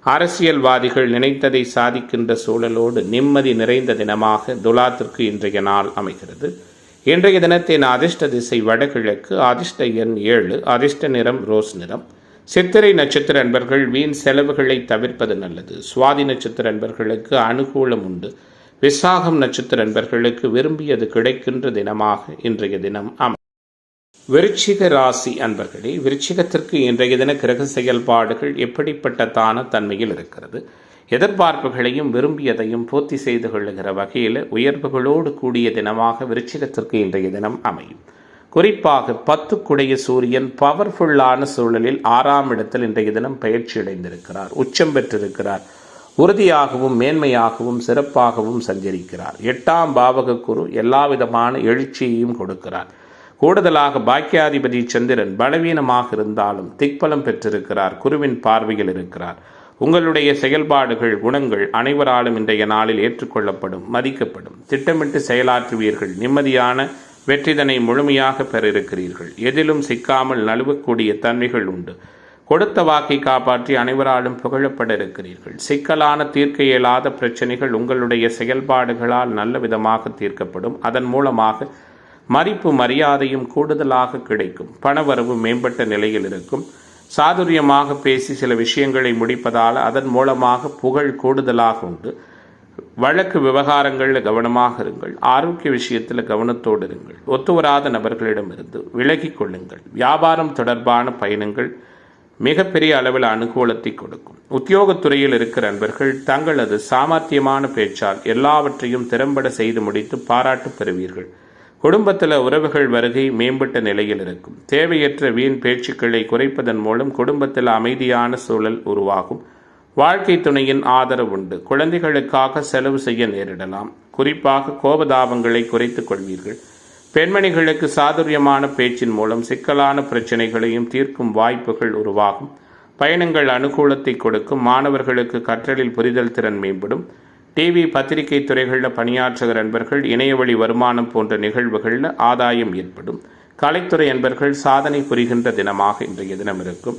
A: அரசியல்வாதிகள் நினைத்ததை சாதிக்கின்ற சூழலோடு நிம்மதி நிறைந்த தினமாக துலாத்திற்கு இன்றைய நாள் அமைகிறது. இன்றைய தினத்தின் அதிர்ஷ்ட திசை வடகிழக்கு. அதிர்ஷ்ட எண் 7. அதிர்ஷ்ட நிறம் ரோஸ் நிறம். சித்திரை நட்சத்திர அன்பர்கள் வீண் செலவுகளை தவிர்ப்பது நல்லது. சுவாதி நட்சத்திர அன்பர்களுக்கு அனுகூலம் உண்டு. விசாகம் நட்சத்திர அன்பர்களுக்கு விரும்பியது கிடைக்கின்ற தினமாக இன்றைய தினம் அமையும். விருச்சிக ராசி அன்பர்களே, விருச்சிகத்திற்கு இன்றைய தின கிரக செயல்பாடுகள் எப்படிப்பட்டதான தன்மையில் இருக்கிறது? எதிர்பார்ப்புகளையும் விரும்பியதையும் பூர்த்தி செய்து கொள்ளுகிற வகையில் உயர்வுகளோடு கூடிய தினமாக விருச்சிகத்திற்கு இன்றைய தினம் அமையும். குறிப்பாக 10 குடைய சூரியன் பவர்ஃபுல்லான சூழலில் 6ஆம் இடத்தில் இன்றைய தினம் பயிற்சி அடைந்திருக்கிறார். உச்சம் பெற்றிருக்கிறார். உறுதியாகவும் மேன்மையாகவும் சிறப்பாகவும் சஞ்சரிக்கிறார். 8ஆம் பாவக குரு எல்லாவிதமான எழுச்சியையும் கொடுக்கிறார். கூடுதலாக பாக்கியாதிபதி சந்திரன் பலவீனமாக இருந்தாலும் திக்பலம் பெற்றிருக்கிறார். குருவின் பார்வையில் இருக்கிறார். உங்களுடைய செயல்பாடுகள் குணங்கள் அனைவராலும் இன்றைய நாளில் ஏற்றுக்கொள்ளப்படும், மதிக்கப்படும். திட்டமிட்டு செயலாற்றுவீர்கள். நிம்மதியான வெற்றிதனை முழுமையாக பெற இருக்கிறீர்கள். எதிலும் சிக்காமல் நழுவக்கூடிய தன்மைகள் உண்டு. கொடுத்த வாக்கை காப்பாற்றி அனைவராலும் புகழப்பட இருக்கிறீர்கள். சிக்கலான தீர்க்க இயலாத பிரச்சனைகள் உங்களுடைய செயல்பாடுகளால் நல்ல விதமாக தீர்க்கப்படும். அதன் மூலமாக மதிப்பு மரியாதையும் கூடுதலாக கிடைக்கும். பணவரவு மேம்பட்ட நிலையில் இருக்கும். சாதுரியமாக பேசி சில விஷயங்களை முடிப்பதால் அதன் மூலமாக புகழ் கூடுதலாக உண்டு. வழக்கு விவகாரங்களில் கவனமாக இருங்கள். ஆரோக்கிய விஷயத்தில் கவனத்தோடு இருங்கள். ஒத்துவராத நபர்களிடமிருந்து விலகி கொள்ளுங்கள். வியாபாரம் தொடர்பான பயணங்கள் மிகப்பெரிய அளவில் அனுகூலத்தை கொடுக்கும். உத்தியோகத்துறையில் இருக்கிற நண்பர்கள் தங்களது சாமர்த்தியமான பேச்சால் எல்லாவற்றையும் திறம்பட செய்து முடித்து பாராட்டு பெறுவீர்கள். குடும்பத்தில் உறவுகள் வருகை மேம்பட்ட நிலையில் இருக்கும். தேவையற்ற வீண் பேச்சுக்களை குறைப்பதன் மூலம் குடும்பத்தில் அமைதியான சூழல் உருவாகும். வாழ்க்கை துணையின் ஆதரவு உண்டு. குழந்தைகளுக்காக செலவு செய்ய நேரிடலாம். குறிப்பாக கோபதாபங்களை குறைத்துக் கொள்வீர்கள். பெண்மணிகளுக்கு சாதுரியமான பேச்சின் மூலம் சிக்கலான பிரச்சனைகளையும் தீர்க்கும் வாய்ப்புகள் உருவாகும். பயணங்கள் அனுகூலத்தை கொடுக்கும். மாணவர்களுக்கு கற்றலில் புரிதல் திறன் மேம்படும். டிவி பத்திரிகை துறைகளில் பணியாற்றுகிற நண்பர்கள் இணையவழி வருமானம் போன்ற நிகழ்வுகளில் ஆதாயம் ஏற்படும். கலைத்துறை நண்பர்கள் சாதனை புரிகின்ற தினமாக இன்றைய தினம் இருக்கும்.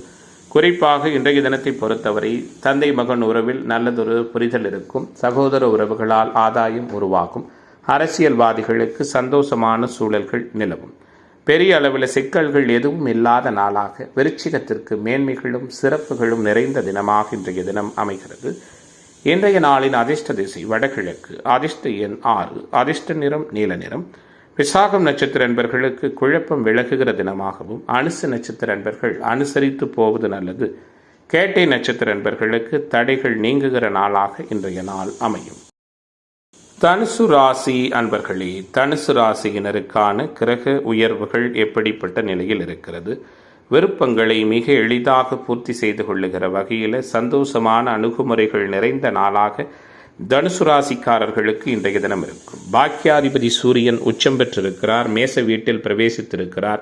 A: குறிப்பாக இன்றைய தினத்தை பொறுத்தவரை தந்தை மகன் உறவில் நல்லதொரு புரிதல் இருக்கும். சகோதர உறவுகளால் ஆதாயம் உருவாகும். அரசியல்வாதிகளுக்கு சந்தோஷமான சூழல்கள் நிலவும். பெரிய அளவில் சிக்கல்கள் எதுவும் இல்லாத நாளாக விருச்சிகத்திற்கு மேன்மைகளும் சிறப்புகளும் நிறைந்த தினமாக இன்றைய தினம் அமைகிறது. இன்றைய நாளின் அதிர்ஷ்ட திசை வடகிழக்கு. அதிர்ஷ்ட எண் 6. அதிர்ஷ்ட நிறம் நீல நிறம். விசாகம் நட்சத்திர அன்பர்களுக்கு குழப்பம் விலகுகிற தினமாகவும், அனுச நட்சத்திர அன்பர்கள் அனுசரித்து போவது நல்லது. கேட்டை நட்சத்திர அன்பர்களுக்கு தடைகள் நீங்குகிற நாளாக இன்றைய நாள் அமையும். தனுசு ராசி அன்பர்களே, தனுசு ராசியினருக்கான கிரக உயர்வுகள் எப்படிப்பட்ட நிலையில் இருக்கிறது? விருப்பங்களை மிக எளிதாக பூர்த்தி செய்து கொள்ளுகிற வகையில் சந்தோஷமான அணுகுமுறைகள் நிறைந்த நாளாக தனுசு ராசிக்காரர்களுக்கு இன்றைய தினம் இருக்கும். பாக்கியாதிபதி சூரியன் உச்சம் பெற்றிருக்கிறார். மேச வீட்டில் பிரவேசித்திருக்கிறார்.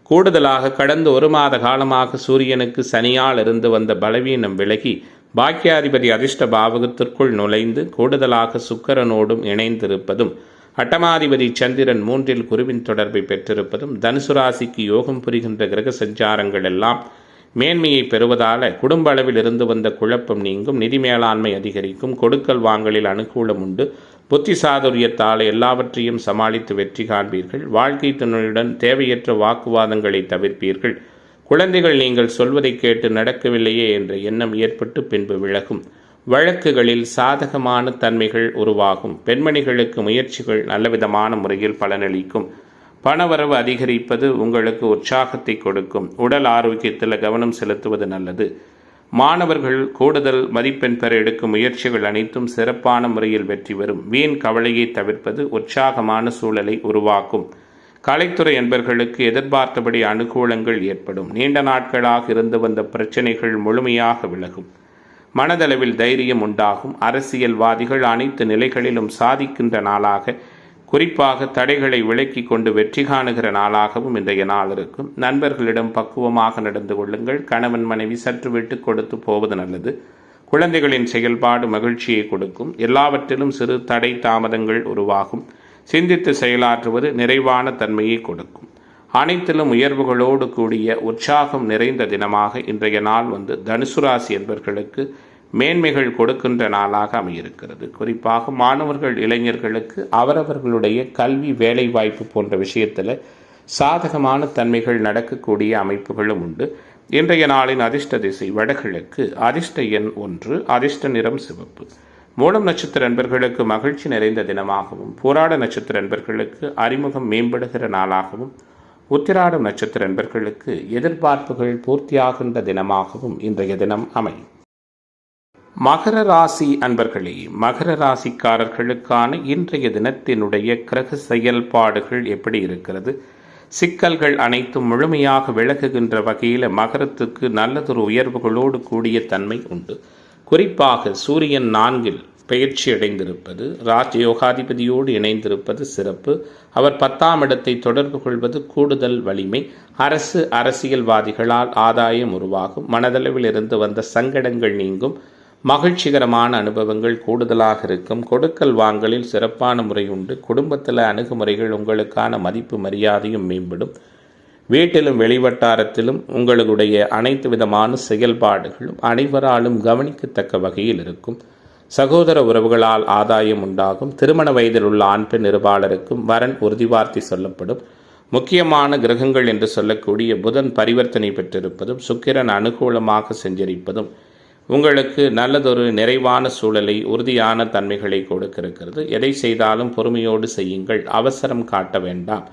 A: கூடுதலாக கடந்த 1 மாத காலமாக சூரியனுக்கு சனியால் இருந்து வந்த பலவீனம் விலகி பாக்கியாதிபதி அதிர்ஷ்ட பாவகத்திற்குள் நுழைந்து கூடுதலாக சுக்கிரனோடும் இணைந்திருப்பதும், அட்டமாதிபதி சந்திரன் 3இல் குருவின் தொடர்பை பெற்றிருப்பதும், தனுசு ராசிக்கு யோகம் புரிகின்ற கிரக சஞ்சாரங்கள் எல்லாம் மேன்மையை பெறுவதால குடும்ப அளவில் இருந்து வந்த குழப்பம் நீங்கும். நிதி மேலாண்மை அதிகரிக்கும். கொடுக்கல் வாங்கலில் அனுகூலம் உண்டு. புத்தி சாதுரியத்தால் எல்லாவற்றையும் சமாளித்து வெற்றி காண்பீர்கள். வாழ்க்கை துணையுடன் தேவையற்ற வாக்குவாதங்களை தவிர்ப்பீர்கள். குழந்தைகள் நீங்கள் சொல்வதை கேட்டு நடக்கவில்லையே என்ற எண்ணம் ஏற்பட்டு பின்பு விலகும். வழக்குகளில் சாதகமான தன்மைகள் உருவாகும். பெண்மணிகளுக்கு முயற்சிகள் நல்லவிதமான முறையில் பலனளிக்கும். பணவரவு அதிகரிப்பது உங்களுக்கு உற்சாகத்தை கொடுக்கும். உடல் ஆரோக்கியத்தில் கவனம் செலுத்துவது நல்லது. மாணவர்கள் கூடுதல் மதிப்பெண் பெற எடுக்கும் முயற்சிகள் அனைத்தும் சிறப்பான முறையில் வெற்றி பெறும். வீண் கவலையை தவிர்ப்பது உற்சாகமான சூழலை உருவாக்கும். கலைத்துறை என்பர்களுக்கு எதிர்பார்த்தபடி அனுகூலங்கள் ஏற்படும். நீண்ட நாட்களாக இருந்து வந்த பிரச்சனைகள் முழுமையாக விலகும். மனதளவில் தைரியம் உண்டாகும். அரசியல்வாதிகள் அனைத்து நிலைகளிலும் சாதிக்கின்ற நாளாக குறிப்பாக தடைகளை விலக்கி கொண்டு வெற்றி காணுகிற நாளாகவும் இன்றைய நாள் இருக்கும். நண்பர்களிடம் பக்குவமாக நடந்து கொள்ளுங்கள். கணவன் மனைவி சற்று விட்டு கொடுத்து போவது நல்லது. குழந்தைகளின் செயல்பாடு மகிழ்ச்சியை கொடுக்கும். எல்லாவற்றிலும் சிறு தடை தாமதங்கள் உருவாகும். சிந்தித்து செயலாற்றுவது நிறைவான தன்மையை கொடுக்கும். அனைத்திலும் உயர்வுகளோடு கூடிய உற்சாகம் நிறைந்த தினமாக இன்றைய நாள் தனுசு ராசி என்பவர்களுக்கு மேன்மைகள் கொடுக்கின்ற நாளாக அமையிருக்கிறது. குறிப்பாக மாணவர்கள் இளைஞர்களுக்கு அவரவர்களுடைய கல்வி வேலை வாய்ப்பு போன்ற விஷயத்தில் சாதகமான தன்மைகள் நடக்கக்கூடிய அமைப்புகளும் உண்டு. இன்றைய நாளின் அதிர்ஷ்ட திசை வடகிழக்கு. அதிர்ஷ்ட எண் 1. அதிர்ஷ்ட நிறம் சிவப்பு. மூலம் நட்சத்திர அன்பர்களுக்கு மகிழ்ச்சி நிறைந்த தினமாகவும், பூராட நட்சத்திர அன்பர்களுக்கு அறிமுகம் மேம்படுகிற நாளாகவும், உத்திராடம் நட்சத்திர அன்பர்களுக்கு எதிர்பார்ப்புகள் பூர்த்தியாகின்ற தினமாகவும் இன்றைய தினம் அமையும். மகர ராசி அன்பர்களே, மகர ராசிக்காரர்களுக்கான இன்றைய தினத்தினுடைய கிரக செயல்பாடுகள் எப்படி இருக்கிறது? சிக்கல்கள் அனைத்தும் முழுமையாக விலகுகின்ற வகையில் மகரத்துக்கு நல்லதொரு உயர்வுகளோடு கூடிய தன்மை உண்டு. குறிப்பாக சூரியன் 4 பெயர்ச்சி அடைந்திருப்பது, ராஜயோகாதிபதியோடு இணைந்திருப்பது சிறப்பு. அவர் 10ஆம் இடத்தை தொடர்பு கொள்வது கூடுதல் வலிமை. அரசியல்வாதிகளால் ஆதாயம் உருவாகும். மனதளவில் இருந்து வந்த சங்கடங்கள் நீங்கும். மகிழ்ச்சிகரமான அனுபவங்கள் கூடுதலாக இருக்கும். கொடுக்கல் வாங்கலில் சிறப்பான முறை உண்டு. குடும்பத்தில் அணுகுமுறைகள் உங்களுக்கான மதிப்பு மரியாதையும் மேம்படும். வீட்டிலும் வெளிவட்டாரத்திலும் உங்களுடைய அனைத்து விதமான செயல்பாடுகளும் அனைவராலும் கவனிக்கத்தக்க வகையில் இருக்கும். சகோதர உறவுகளால் ஆதாயம் உண்டாகும். திருமண வயதில் உள்ள ஆண் பெண் இருபாலருக்கும் வரன் உறுதிவார்த்தை சொல்லப்படும். முக்கியமான கிரகங்கள் என்று சொல்லக்கூடிய புதன் பரிவர்த்தனை பெற்றிருப்பதும் சுக்கிரன் அனுகூலமாக செஞ்சரிப்பதும் உங்களுக்கு நல்லதொரு நிறைவான சூழலை, உறுதியான தன்மைகளை கொடுக்கிறது. எதை செய்தாலும் பொறுமையோடு செய்யுங்கள். அவசரம் காட்ட வேண்டாம்.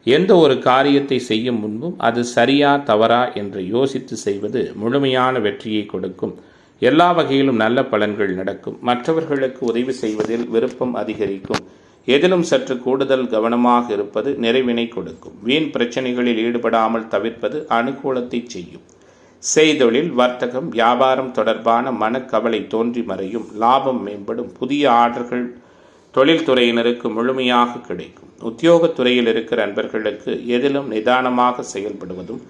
A: எந்த ஒரு காரியத்தை செய்யும் முன்பும் அது சரியா தவறா என்று யோசித்து செய்வது முழுமையான வெற்றியை கொடுக்கும். எல்லா வகையிலும் நல்ல பலன்கள் நடக்கும். மற்றவர்களுக்கு உதவி செய்வதில் விருப்பம் அதிகரிக்கும். எதிலும் சற்று கூடுதல் கவனமாக இருப்பது நிறைவினை கொடுக்கும். வீண் பிரச்சனைகளில் ஈடுபடாமல் தவிர்ப்பது அனுகூலத்தை செய்யும். செய்தொழில், வர்த்தகம், வியாபாரம் தொடர்பான மனக்கவலை தோன்றி மறையும். லாபம் மேம்படும். புதிய ஆர்டர்கள் தொழில்துறையினருக்கு முழுமையாக கிடைக்கும். உத்தியோகத்துறையில் இருக்கிற அன்பர்களுக்கு எதிலும் நிதானமாக செயல்படுவதும்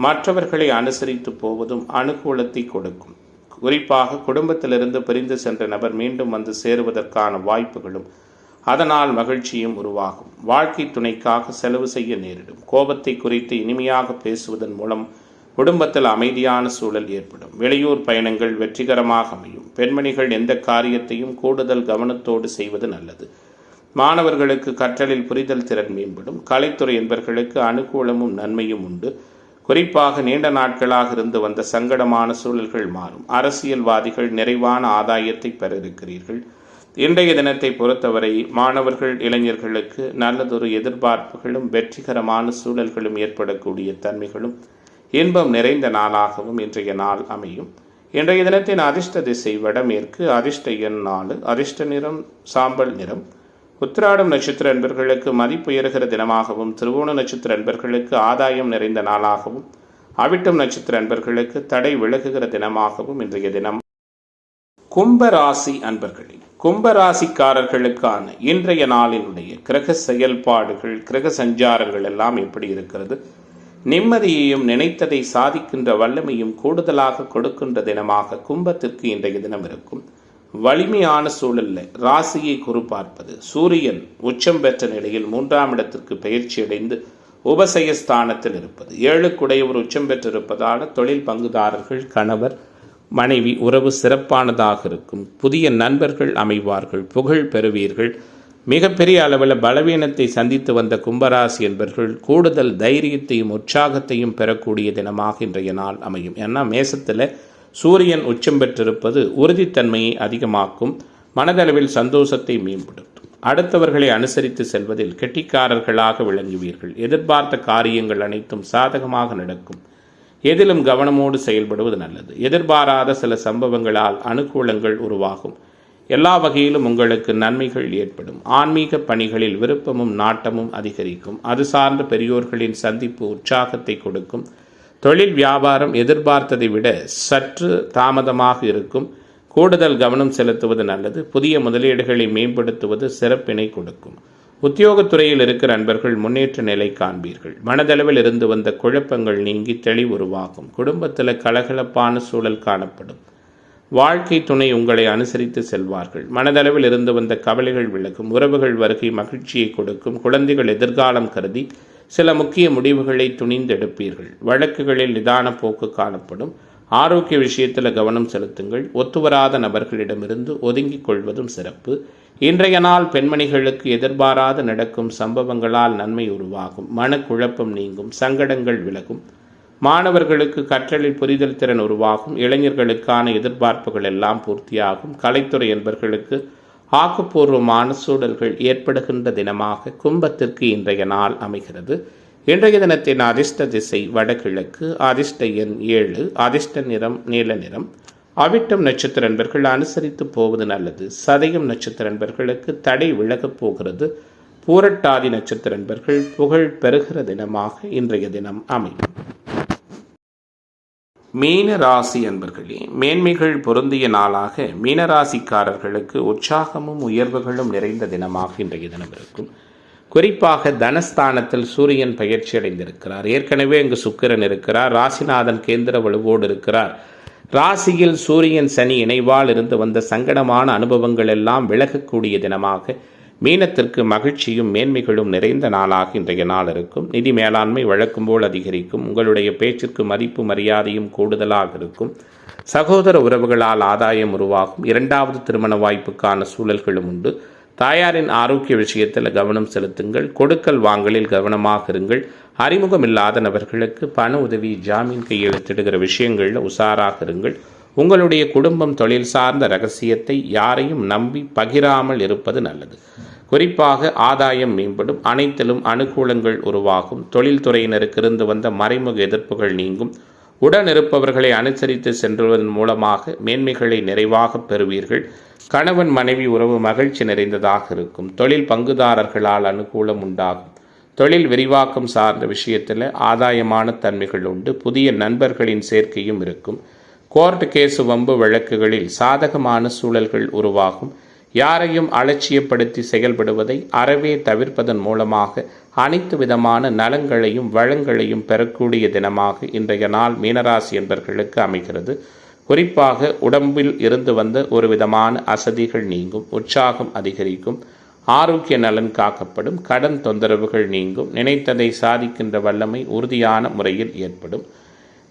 A: மற்றவர்களை அனுசரித்து போவதும் அனுகூலத்தை கொடுக்கும். குறிப்பாக குடும்பத்திலிருந்து பிரிந்து சென்ற நபர் மீண்டும் வந்து சேருவதற்கான வாய்ப்புகளும் அதனால் மகிழ்ச்சியும் உருவாகும். வாழ்க்கை துணைக்காக செலவு செய்ய நேரிடும். கோபத்தை குறித்து இனிமையாக பேசுவதன் மூலம் குடும்பத்தில் அமைதியான சூழல் ஏற்படும். வெளியூர் பயணங்கள் வெற்றிகரமாக அமையும். பெண்மணிகள் எந்த காரியத்தையும் கூடுதல் கவனத்தோடு செய்வது நல்லது. மாணவர்களுக்கு கற்றலில் புரிதல் திறன் மேம்படும். கலைத்துறை என்பவர்களுக்கு அனுகூலமும் நன்மையும் உண்டு. குறிப்பாக நீண்ட நாட்களாக இருந்து வந்த சங்கடமான சூழல்கள் மாறும். அரசியல்வாதிகள் நிறைவான ஆதாயத்தை பெற இருக்கிறீர்கள். இன்றைய தினத்தை பொறுத்தவரை மாணவர்கள் இளைஞர்களுக்கு நல்லதொரு எதிர்பார்ப்புகளும் வெற்றிகரமான சூழல்களும் ஏற்படக்கூடிய தன்மைகளும் இன்பம் நிறைந்த நாளாகவும் இன்றைய நாள் அமையும். இன்றைய தினத்தின் அதிர்ஷ்ட திசை வடமேற்கு. அதிர்ஷ்ட எண் 4. அதிர்ஷ்ட நிறம் சாம்பல் நிறம். உத்திராடம் நட்சத்திர அன்பர்களுக்கு மதிப்புயர்கிற தினமாகவும், திருவோண நட்சத்திர அன்பர்களுக்கு ஆதாயம் நிறைந்த நாளாகவும், அவிட்டம் நட்சத்திர அன்பர்களுக்கு தடை விலகுகிற தினமாகவும் இன்றைய தினம். கும்பராசி அன்பர்களே, கும்பராசிக்காரர்களுக்கான இன்றைய நாளினுடைய கிரக செயல்பாடுகள், கிரக சஞ்சாரங்கள் எல்லாம் எப்படி இருக்கிறது? நிம்மதியையும் நினைத்ததை சாதிக்கின்ற வல்லமையும் கூடுதலாக கொடுக்கின்ற தினமாக கும்பத்திற்கு இன்றைய தினம் இருக்கும். வலிமையான சூழல்ல ராசியை குறிப்பார்ப்பது. சூரியன் உச்சம் பெற்ற நிலையில் 3ஆம் இடத்திற்கு பயிற்சி அடைந்து உபசயஸ்தானத்தில் இருப்பது. 7க்குடையவர் உச்சம் பெற்றிருப்பதால் தொழில் பங்குதாரர்கள், கணவர் மனைவி உறவு சிறப்பானதாக இருக்கும். புதிய நண்பர்கள் அமைவார்கள். புகழ் பெறுவீர்கள். மிகப்பெரிய அளவில் பலவீனத்தை சந்தித்து வந்த கும்பராசி என்பவர்கள் கூடுதல் தைரியத்தையும் உற்சாகத்தையும் பெறக்கூடிய தினமாக இன்றைய நாள் அமையும். ஏன்னா மேசத்தில் சூரியன் உச்சம் பெற்றிருப்பது உறுதித்தன்மையை அதிகமாக்கும். மனதளவில் சந்தோஷத்தை மேம்படுத்தும். அடுத்தவர்களை அனுசரித்து செல்வதில் கெட்டிக்காரர்களாக விளங்குவீர்கள். எதிர்பார்த்த காரியங்கள் அனைத்தும் சாதகமாக நடக்கும். எதிலும் கவனமோடு செயல்படுவது நல்லது. எதிர்பாராத சில சம்பவங்களால் அனுகூலங்கள் உருவாகும். எல்லா வகையிலும் உங்களுக்கு நன்மைகள் ஏற்படும். ஆன்மீக பணிகளில் விருப்பமும் நாட்டமும் அதிகரிக்கும். அது சார்ந்த பெரியோர்களின் சந்திப்பு உற்சாகத்தை கொடுக்கும். தொழில் வியாபாரம் எதிர்பார்த்ததை விட சற்று தாமதமாக இருக்கும். கூடுதல் கவனம் செலுத்துவது நல்லது. புதிய முதலீடுகளை மேம்படுத்துவது சிறப்பினை கொடுக்கும். உத்தியோகத்துறையில் இருக்கிற அன்பர்கள் முன்னேற்ற நிலை காண்பீர்கள். மனதளவில் இருந்து வந்த குழப்பங்கள் நீங்கி தெளிவு உருவாகும். குடும்பத்தில் கலகலப்பான சூழல் காணப்படும். வாழ்க்கை துணை உங்களை அனுசரித்து செல்வார்கள். மனதளவில் இருந்து வந்த கவலைகள் விலகும். உறவுகள் வருகை மகிழ்ச்சியை கொடுக்கும். குழந்தைகள் எதிர்காலம் கருதி சில முக்கிய முடிவுகளை துணிந்தெடுப்பீர்கள். வழக்குகளில் நிதான போக்கு காணப்படும். ஆரோக்கிய விஷயத்தில் கவனம் செலுத்துங்கள். ஒத்துவராத நபர்களிடமிருந்து ஒதுங்கிக் கொள்வதும் சிறப்பு. இன்றைய நாள் பெண்மணிகளுக்கு எதிர்பாராத நடக்கும் சம்பவங்களால் நன்மை உருவாகும். மனக்குழப்பம் நீங்கும். சங்கடங்கள் விலகும். மாணவர்களுக்கு கற்றலில் புரிதல் திறன் உருவாகும். இளைஞர்களுக்கான எதிர்பார்ப்புகள் எல்லாம் பூர்த்தியாகும். கலைத்துறை என்பர்களுக்கு ஆக்கப்பூர்வமான சூழல்கள் ஏற்படுகின்ற தினமாக கும்பத்திற்கு இன்றைய நாள் அமைகிறது. இன்றைய தினத்தின் அதிர்ஷ்ட திசை வடகிழக்கு. அதிர்ஷ்ட எண் 7. அதிர்ஷ்ட நிறம் நீல நிறம். அவிட்டம் நட்சத்திர நண்பர்கள் அனுசரித்து போவது நல்லது. சதயம் நட்சத்திர நண்பர்களுக்கு தடை விலகப் போகிறது. பூரட்டாதி நட்சத்திர நண்பர்கள் புகழ் பெறுகிற தினமாக இன்றைய தினம் அமையும். மீன ராசி அன்பர்களே, மேன்மைகள் பொருந்திய நாளாக மீனராசிக்காரர்களுக்கு உற்சாகமும் உயர்வுகளும் நிறைந்த தினமாக இன்றைய தினம் இருக்கும். குறிப்பாக தனஸ்தானத்தில் சூரியன் பயிற்சி அடைந்திருக்கிறார். ஏற்கனவே இங்கு சுக்கிரன் இருக்கிறார். ராசிநாதன் கேந்திர வலுவோடு இருக்கிறார். ராசியில் சூரியன் சனி இணைவால் இருந்து வந்த சங்கடமான அனுபவங்கள் எல்லாம் விலகக்கூடிய தினமாக மீனத்திற்கு மகிழ்ச்சியும் மேன்மைகளும் நிறைந்த நாளாக இன்றைய நாள் இருக்கும். நிதி மேலாண்மை வழக்கம் போல் அதிகரிக்கும். உங்களுடைய பேச்சிற்கு மதிப்பு மரியாதையும் கூடுதலாக இருக்கும். சகோதர உறவுகளால் ஆதாயம் உருவாகும். இரண்டாவது திருமண வாய்ப்புக்கான சூழல்களும் உண்டு. தாயாரின் ஆரோக்கிய விஷயத்தில் கவனம் செலுத்துங்கள். கொடுக்கல் வாங்கலில் கவனமாக இருங்கள். அறிமுகம் இல்லாத நபர்களுக்கு பண உதவி, ஜாமீன் கையெழுத்திடுகிற விஷயங்களில் உஷாராக இருங்கள். உங்களுடைய குடும்பம் தொழில் சார்ந்த ரகசியத்தை யாரையும் நம்பி பகிராமல் இருப்பது நல்லது. குறிப்பாக ஆதாயம் மேம்படும். அனைத்திலும் அனுகூலங்கள் உருவாகும். தொழில்துறையினருக்கு இருந்து வந்த மறைமுக எதிர்ப்புகள் நீங்கும். உடன் இருப்பவர்களை அனுசரித்து சென்றுவதன் மூலமாக மேன்மைகளை நிறைவாக பெறுவீர்கள். கணவன் மனைவி உறவு மகிழ்ச்சி நிறைந்ததாக இருக்கும். தொழில் பங்குதாரர்களால் அனுகூலம் உண்டாகும். தொழில் விரிவாக்கம் சார்ந்த விஷயத்தில் ஆதாயமான தன்மைகள் உண்டு. புதிய நண்பர்களின் சேர்க்கையும் இருக்கும். கோர்ட் கேசு வம்பு வழக்குகளில் சாதகமான சூழல்கள் உருவாகும். யாரையும் அலட்சியப்படுத்தி செயல்படுவதை அறவே தவிர்ப்பதன் மூலமாக அனைத்து விதமான நலங்களையும் வளங்களையும் பெறக்கூடிய தினமாக இன்றைய நாள் மீனராசி என்பர்களுக்கு அமைகிறது. குறிப்பாக உடம்பில் இருந்து வந்த ஒரு விதமான அசதிகள் நீங்கும். உற்சாகம் அதிகரிக்கும். ஆரோக்கிய நலன் காக்கப்படும். கடன் தொந்தரவுகள் நீங்கும். நினைத்ததை சாதிக்கின்ற வல்லமை உறுதியான முறையில் ஏற்படும்.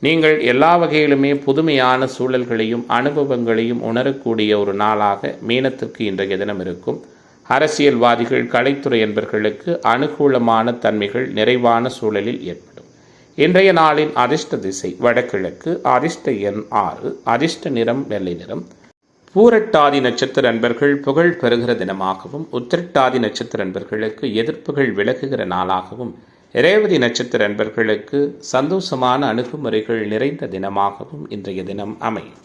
A: நீங்கள் எல்லா வகையிலுமே புதுமையான சூழல்களையும் அனுபவங்களையும் உணரக்கூடிய ஒரு நாளாக மீனத்திற்கு இன்றைய தினம் இருக்கும். அரசியல்வாதிகள், கலைத்துறை என்பர்களுக்கு அனுகூலமான தன்மைகள் நிறைவான சூழலில் ஏற்படும். இன்றைய நாளின் அதிர்ஷ்ட திசை வடகிழக்கு. அதிர்ஷ்ட எண் 6. அதிர்ஷ்ட நிறம் வெள்ளை நிறம். பூரட்டாதி நட்சத்திர அன்பர்கள் புகழ் பெறுகிற தினமாகவும், உத்திரட்டாதி நட்சத்திர அன்பர்களுக்கு எதிர்ப்புகள் விலகுகிற நாளாகவும், ரேவதி நட்சத்திர அன்பர்களுக்கு சந்தோஷமான அணுகுமுறைகள் நிறைந்த தினமாகவும் இன்றைய தினம் அமையும்.